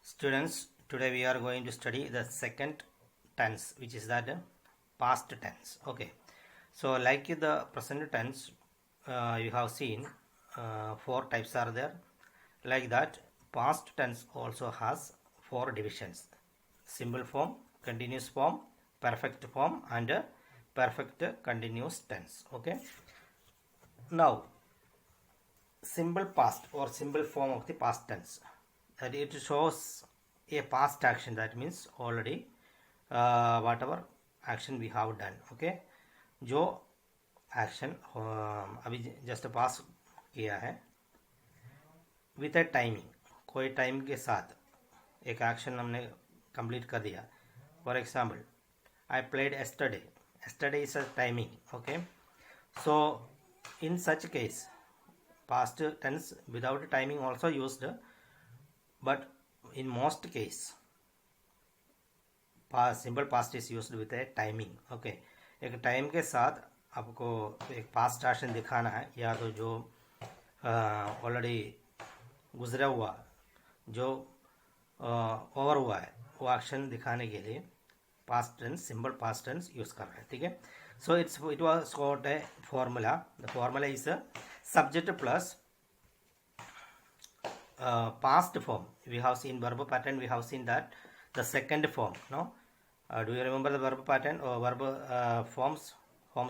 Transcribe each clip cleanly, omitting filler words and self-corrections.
Students, today we are going to study the second tense, which is that past tense. Okay, so like the present tense, you have seen four types are there. Like that, past tense also has four divisions: simple form, continuous form, perfect form, and perfect continuous tense. Okay, now simple past or simple form of the past tense, that it shows a past action, that means already whatever action we have done. Okay, जो action अभी just पास किया है with a timing, कोई time के साथ एक action हमने complete कर दिया. For example, I played yesterday. Yesterday is a timing. Okay, so in such case past tense without timing also used, but in most case simple past is used with a timing. Okay, एक time के साथ आपको एक past action दिखाना है, या तो जो ऑलरेडी गुजरा हुआ, जो ओवर हुआ है, वो एक्शन दिखाने के लिए past tense, simple past tense use कर रहे हैं. ठीक है, so it was got a formula. The formula is a subject plus past form. We have seen verb pattern, we have seen that the second form. No, do you remember the verb pattern or verb forms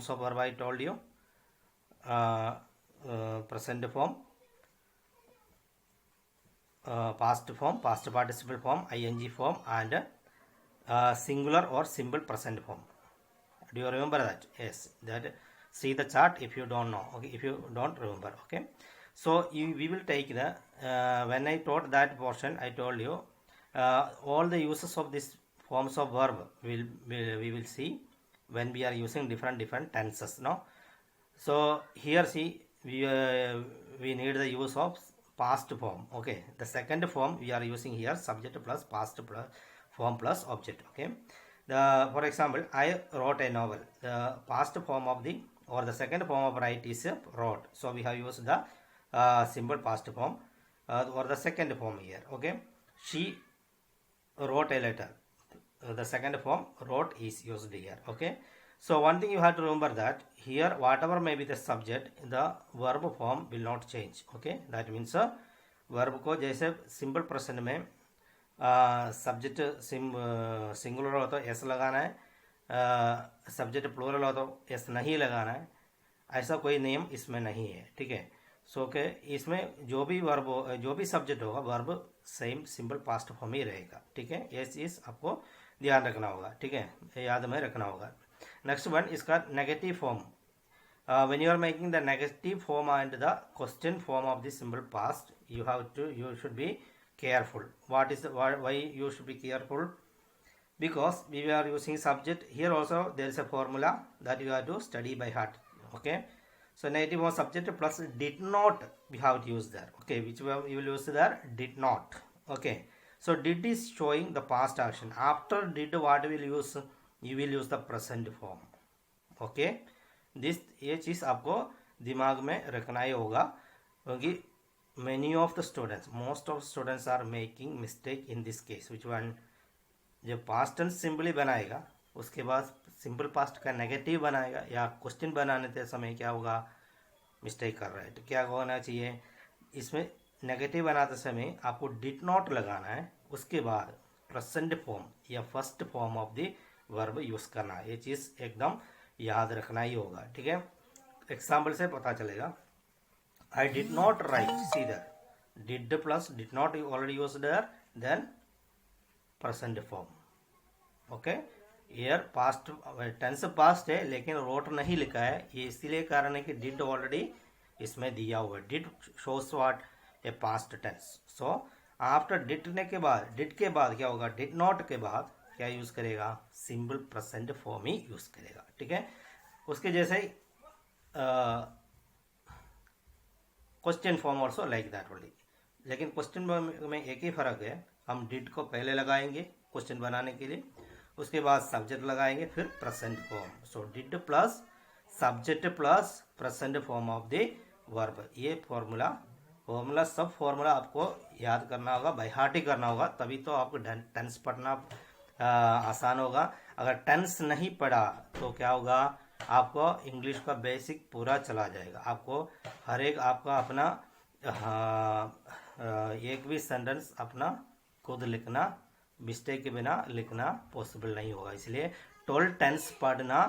of verb? I told you present form, past form, past participle form, ing form, and singular or simple present form. Do you remember that? Yes, that see the chart if you don't know. Okay, if you don't remember. Okay, so we will take the when I taught that portion, I told you all the uses of these forms of verb we will see when we are using different tenses. No, so here see we need the use of past form. Okay, the second form we are using here, subject plus past plus form plus object. Okay, for example, I wrote a novel. The past form of the or the second form of write is wrote. So we have used the simple past form or the second form here. Okay, she wrote a letter. The second form wrote is used here. Okay, so one thing you have to remember that here whatever may be the subject, the verb form will not change. Okay, that means verb को जैसे simple present में subject singular हो तो S लगाना है, subject plural हो तो S नहीं लगाना है, ऐसा कोई नियम इसमें नहीं है. ठीक है, सो के इसमें जो भी वर्ब जो भी सब्जेक्ट होगा verb same simple past form ही रहेगा. ठीक है, ये चीज़ आपको ध्यान रखना होगा. ठीक है, याद में रखना होगा. नेक्स्ट वन, इसका negative form. when you are making the negative form and the question form of the simple past, you should be careful. What is why you should be careful? Because we are using subject here. Also there is a formula that you have to study by heart. Okay, so negative form subject plus did not we have to use there. Okay, which you will use there? Did not. Okay, so did is showing the past action. After did, what will use? You will use the present form. Okay, this ये चीज़ आपको दिमाग में रखना ही होगा, क्योंकि many of the students, most of students are making mistake in this case. which one? जब past tense simply बनाएगा उसके बाद सिंपल पास्ट का नेगेटिव बनाएगा, या क्वेश्चन बनाने के समय क्या होगा, मिस्टेक कर रहा है. तो क्या होना चाहिए, इसमें नेगेटिव बनाते समय आपको डिड नॉट लगाना है, उसके बाद प्रेजेंट फॉर्म या first form of the verb use करना है. ये चीज़ एकदम याद रखना ही होगा. ठीक है, एग्जाम्पल से पता चलेगा. I did not write, see that did plus did not already used there, then present form. Okay, here past tense past है लेकिन रोट नहीं लिखा है, ये इसीलिए कारण है कि डिड ऑलरेडी इसमें दिया हुआ है. Did shows what, a past tense. So after did के बाद क्या होगा, डिड नॉट के बाद क्या यूज करेगा, सिंपल प्रेजेंट फॉर्म ही यूज करेगा. ठीक है, उसके जैसे ही question form also like that only. लेकिन क्वेश्चन में एक ही फर्क है, हम डिड को पहले लगाएंगे क्वेश्चन बनाने के लिए, उसके बाद सब्जेक्ट लगाएंगे, फिर present form. So did plus subject plus present form of the verb, ये फॉर्मूला फॉर्मूला, सब फॉर्मूला आपको याद करना होगा, बाय हार्ट ही करना होगा, तभी तो आपको टेंस पढ़ना आसान होगा। अगर टेंस नहीं पढ़ा तो क्या होगा, आपको इंग्लिश का बेसिक पूरा चला जाएगा। आपको हर एक आपका अपना एक भी सेंटेंस अपना खुद लिखना, मिस्टेक के बिना लिखना पॉसिबल नहीं होगा। इसलिए 12 टेंस पढ़ना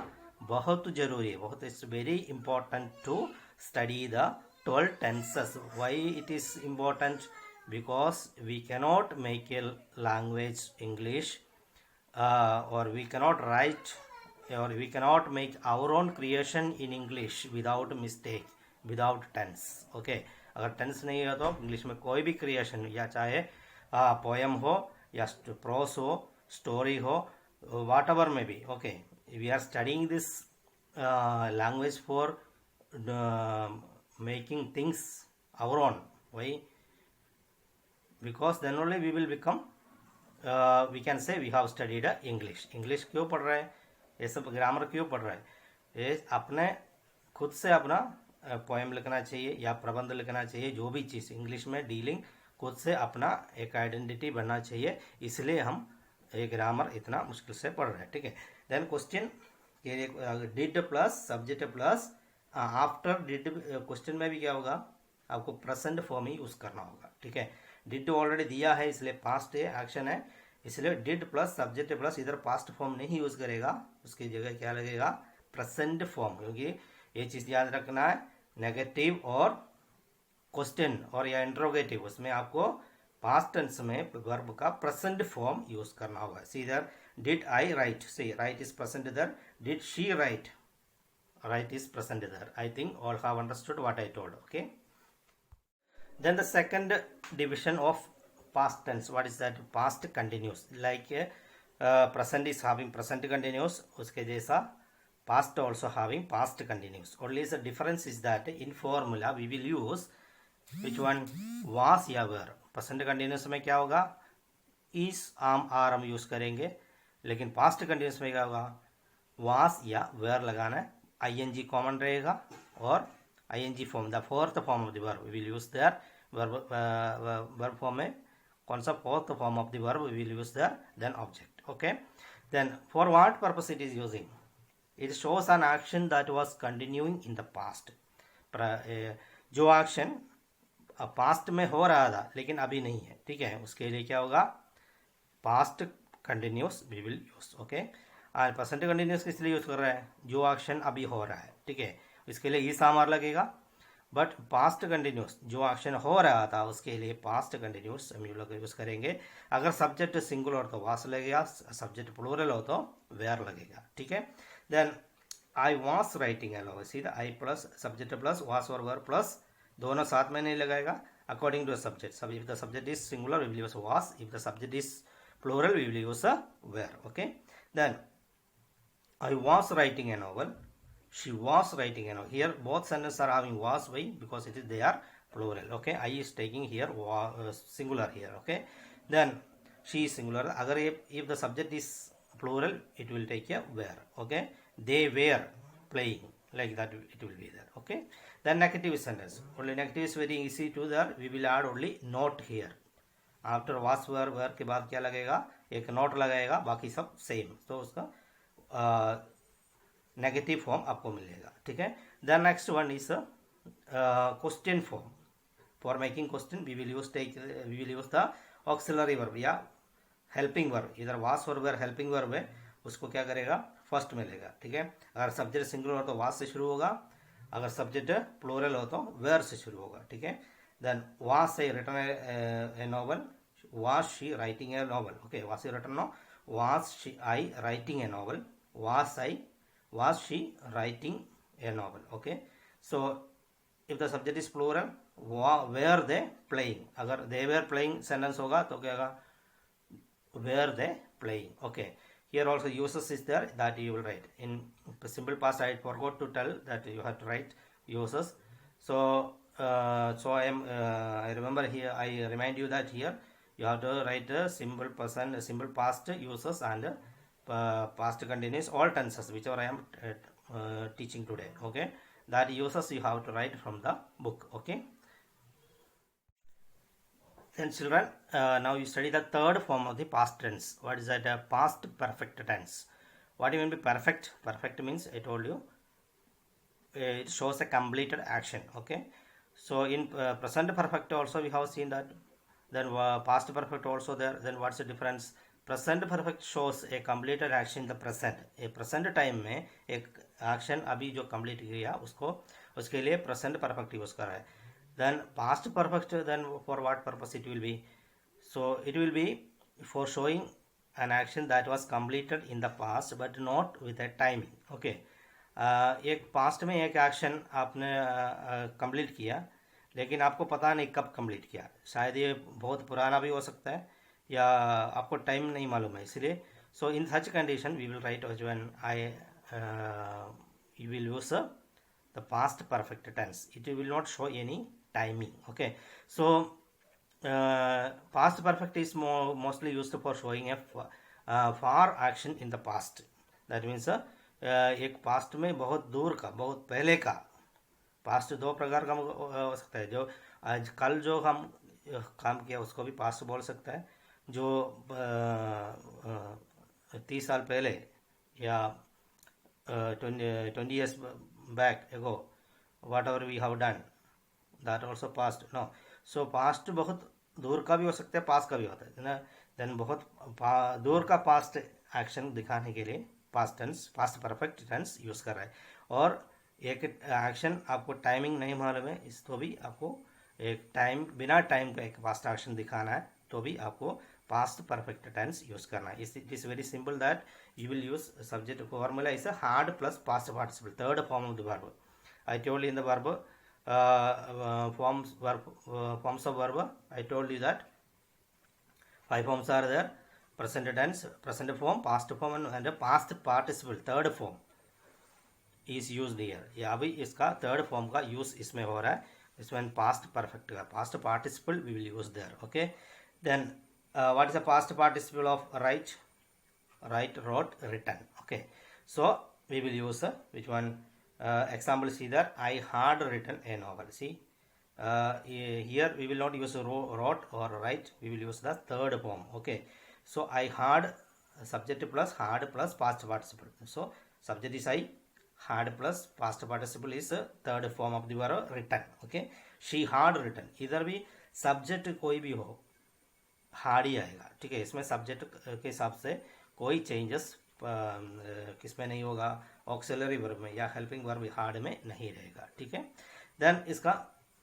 बहुत जरूरी है, बहुत it's very important to study the 12 tenses. Why it is important? Because we cannot make a language English, or we cannot write, or we cannot make our own creation in English without mistake, without tense. Okay, अगर tense नहीं है तो English में कोई भी creation, या चाहे poem हो या प्रोस हो, स्टोरी हो, वाट एवर में भी, okay, we are studying this language for making things our own. Why? Because then only we will become, we can say we have studied English. English क्यों पढ़ रहे हैं, ये सब ग्रामर क्यों पढ़ रहे हैं, ये अपने खुद से अपना पोएम लिखना चाहिए या प्रबंध लिखना चाहिए, जो भी चीज़ इंग्लिश में डीलिंग, खुद से अपना एक आइडेंटिटी बनना चाहिए, इसलिए हम ये ग्रामर इतना मुश्किल से पढ़ रहे हैं। ठीक है, then question did plus subject plus after did, question में भी क्या होगा, आपको प्रेजेंट फॉर्म ही यूज करना होगा। ठीक है, डिड ऑलरेडी दिया है इसलिए पास्ट है, एक्शन है, इसलिए डिड प्लस सब्जेक्ट प्लस, इधर पास्ट फॉर्म नहीं यूज करेगा, उसकी जगह क्या लगेगा, प्रेजेंट फॉर्म, क्योंकि ये चीज याद रखना है, नेगेटिव और क्वेश्चन और या इंट्रोगेटिव, उसमें आपको पास्ट टेंस में वर्ब का प्रेजेंट फॉर्म यूज करना होगा। सी इधर did I write, see write is present, इधर did she write, right is present there. I think all have understood what I told. Okay, then the second division of past tense, what is that, past continuous, like present is having present continuous, uske jaisa past also having past continuous, only the difference is that in formula we will use which one, was या were। present continuous में क्या होगा, is am are हम use करेंगे, लेकिन past continuous में क्या होगा, was या were लगाना है, ing कॉमन रहेगा, और ing form the fourth form of the verb will use there, verb form में कौन सा fourth form of the verb will use there, then object. Okay, then for what purpose it is using, it shows an action that was continuing in the past, जो action past में हो रहा था लेकिन अभी नहीं है, ठीक है, उसके लिए क्या होगा, past continuous we will use. Okay, और प्रेजेंट कंटिन्यूस किस लिए यूज कर रहे हैं, जो एक्शन अभी हो रहा है, ठीक है, इसके लिए इस आमार लगेगा, बट पास्ट कंटिन्यूस जो एक्शन हो रहा था उसके लिए पास्ट कंटिन्यूस हम यूज करेंगे। अगर सब्जेक्ट सिंगुलर हो तो वास लगेगा, सब्जेक्ट प्लूरल हो तो वेयर लगेगा। ठीक है, देन आई वास राइटिंग ए नॉवल, सीधा आई प्लस सब्जेक्ट प्लस वास और वेयर प्लस, दोनों साथ में नहीं लगाएगा, according to subject. If the subject is singular we will use was, if the subject is plural we will use a were. Okay, then I was writing a novel, she was writing a novel. Here both sentences are having was. Why? Because it is they are plural. Okay, I is taking here singular here. Okay, then she is singular. Agar if the subject is plural it will take a were. Okay, they were playing, like that it will be there. Okay, then negative sentence, only negative is very easy to there, we will add only not here. After was were के बाद क्या लगेगा, एक note लगाएगा, बाकी सब same, तो उसका नेगेटिव फॉर्म आपको मिलेगा। ठीक है, then next one is question form, for making question we will use the auxiliary verb या हेल्पिंग वर्ब, इधर वास और वेर हेल्पिंग वर्ब है, उसको क्या करेगा, फर्स्ट में लेगा। ठीक है, अगर सब्जेक्ट सिंगुलर हो तो वास से शुरू होगा, अगर सब्जेक्ट प्लूरल हो तो वेर से शुरू होगा। ठीक है, then was I written a novel, was she writing a novel? Okay, was she written, no, was I writing a novel, was she writing a novel? Okay, so if the subject is plural, were they playing, अगर they were playing sentence होगा तो क्या होगा, were they playing? Okay, here also uses is there that you will write in simple past. I forgot to tell that you have to write uses, so I remember here, I remind you that here you have to write the simple present, simple past uses and past continuous, all tenses whichever I am teaching today. Okay, that uses you have to write from the book. Okay, Then children, now you study the third form of the past tense. What is that? Past perfect tense. What do you mean by perfect? Perfect means, I told you, it shows a completed action. Okay, so in present perfect also we have seen that. Then past perfect also there. Then what's the difference? Present perfect shows a completed action in the present. A present time में एक action अभी जो complete किया उसको, उसके लिए present perfect use कर रहा है. Then past perfect, then for what purpose it will be? So it will be for showing an action that was completed in the past but not with a timing. Okay, एक past में एक action आपने complete किया, लेकिन आपको पता नहीं कब कंप्लीट किया. शायद ये बहुत पुराना भी हो सकता है या आपको टाइम नहीं मालूम है, इसलिए so in such condition we will write when I you will use the past perfect tense. It will not show any timing. Okay, so past perfect is mostly used for showing a far action in the past. That means एक past में बहुत दूर का, बहुत पहले का. Past दो प्रकार का हो सकता है. जो आज कल जो हम काम किया उसको भी पास्ट बोल सकता है. जो 30 साल पहले या 20 years back ago whatever we have done, that also past. No, so past बहुत दूर का भी हो सकता है, पास्ट का भी होता है ना. देन बहुत दूर का पास्ट एक्शन दिखाने के लिए past tense, past perfect tense use कर रहा है. और एक एक्शन आपको टाइमिंग नहीं मालूम है, इस तो भी आपको एक टाइम, बिना टाइम का एक पास्ट एक्शन दिखाना है तो भी आपको पास्ट परफेक्ट टेंस यूज करना है. It is very simple that you will use subject formula is hard plus past participle, third form of the verb. I told in the verb forms of verb. I told you that 5 forms are there: present tense, present form, past form and past participle. Third form is used here. या अभी इसका third form का use इसमें हो रहा है. इसमें past perfect का past participle we will use there. Okay, then what is the past participle of write? Write, wrote, written. Okay, so we will use which one? Example, see that I had written a novel. See, here we will not use wrote or write, we will use the third form. Okay, so I had, subject plus had plus past participle. So subject is I, had plus past participle is third form of the verb written. Okay, she had written. इधर भी subject कोई भी हो, had ही आएगा. ठीक है, इसमें subject के हिसाब से कोई changes किसमें नहीं होगा, ऑक्सिलरी वर्ब में या हेल्पिंग वर्ब हार्ड में नहीं रहेगा. ठीक है, देन इसका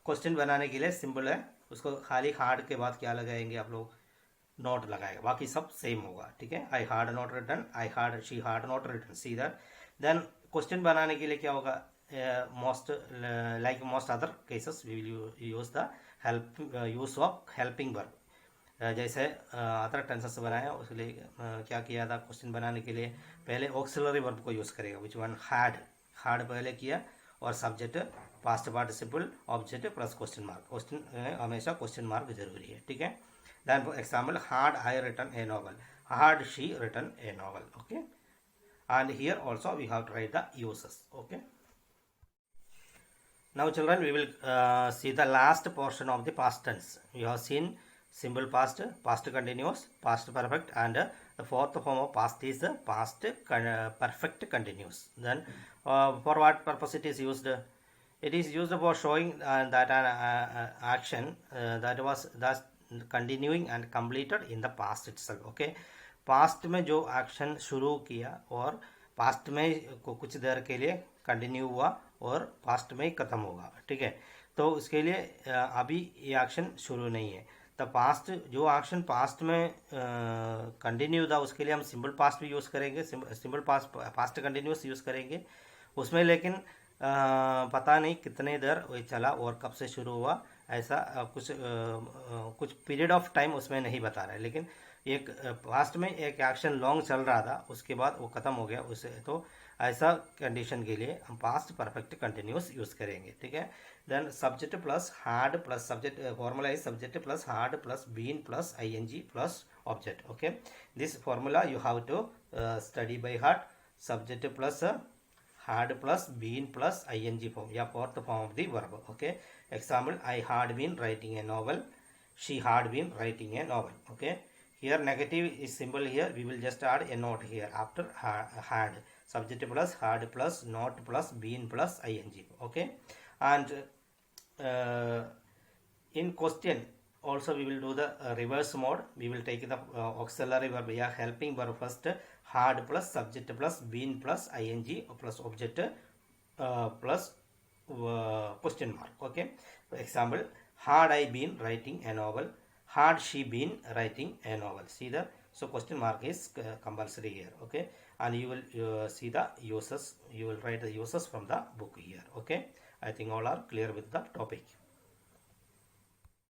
क्वेश्चन बनाने के लिए सिंपल है, उसको खाली हार्ड के बाद क्या लगाएंगे आप लोग, नोट लगाएगा, बाकी सब सेम होगा. ठीक है, I had not written, I had, she had not written, see that. Then question बनाने के लिए क्या होगा, most like most other cases we will use the help, use of helping verb. जैसे अदर टेंसेस बनाया, उसके लिए क्या किया था, क्वेश्चन बनाने के लिए पहले ऑक्सिलरी वर्ब को यूज करेगा, विच वन, हैड. हैड पहले किया और subject, past participle, object plus question mark. Question हमेशा क्वेश्चन मार्क जरूरी है. ठीक है, then for example, had I written a novel, had she written a novel. Okay, and here also we have to write the uses. Okay, now children we will see the last portion of the past tense. We have seen simple past, past continuous, past perfect, and the fourth form of past is past perfect continuous. Then for what purpose it is used? It is used for showing that an action that was thus continuing and completed in the past itself. Okay, past में जो action शुरू किया और past में कुछ देर के लिए continue हुआ और पास्ट में ही खत्म होगा. ठीक है, तो उसके लिए अभी ये एक्शन शुरू नहीं है. तो पास्ट जो एक्शन पास्ट में कंटिन्यू था उसके लिए हम सिंपल पास्ट भी यूज़ करेंगे, सिंपल पास्ट कंटिन्यूस यूज़ करेंगे उसमें. लेकिन पता नहीं कितने देर वो चला और कब से शुरू हुआ, ऐसा कुछ पीरियड ऑफ टाइम उसमें नहीं बता रहा है. लेकिन एक पास्ट में एक एक्शन लॉन्ग चल रहा था, उसके बाद वो ख़त्म हो गया उसे, तो ऐसा कंडीशन के लिए हम पास्ट परफेक्ट कंटिन्यूस यूज़ करेंगे. ठीक है, then subject plus had plus subject, formula is subject plus had plus been plus ING plus object. Okay, this formula you have to study by heart. Subject plus had plus been plus ING form या fourth form of the verb. Okay, example, I had been writing a novel. she had been writing a novel. Okay, here negative is symbol. Here we will just add a note here after had, subject plus had plus not plus been plus ing. Okay, and in question also we will do the reverse mode. We will take the auxiliary verb. We are helping verb first, had plus subject plus been plus ing plus object plus question mark. Okay, for example, had I been writing a novel, had she been writing a novel. See the, so question mark is compulsory here. Okay, and you will see the uses, you will write the uses from the book here. Okay, I think all are clear with the topic.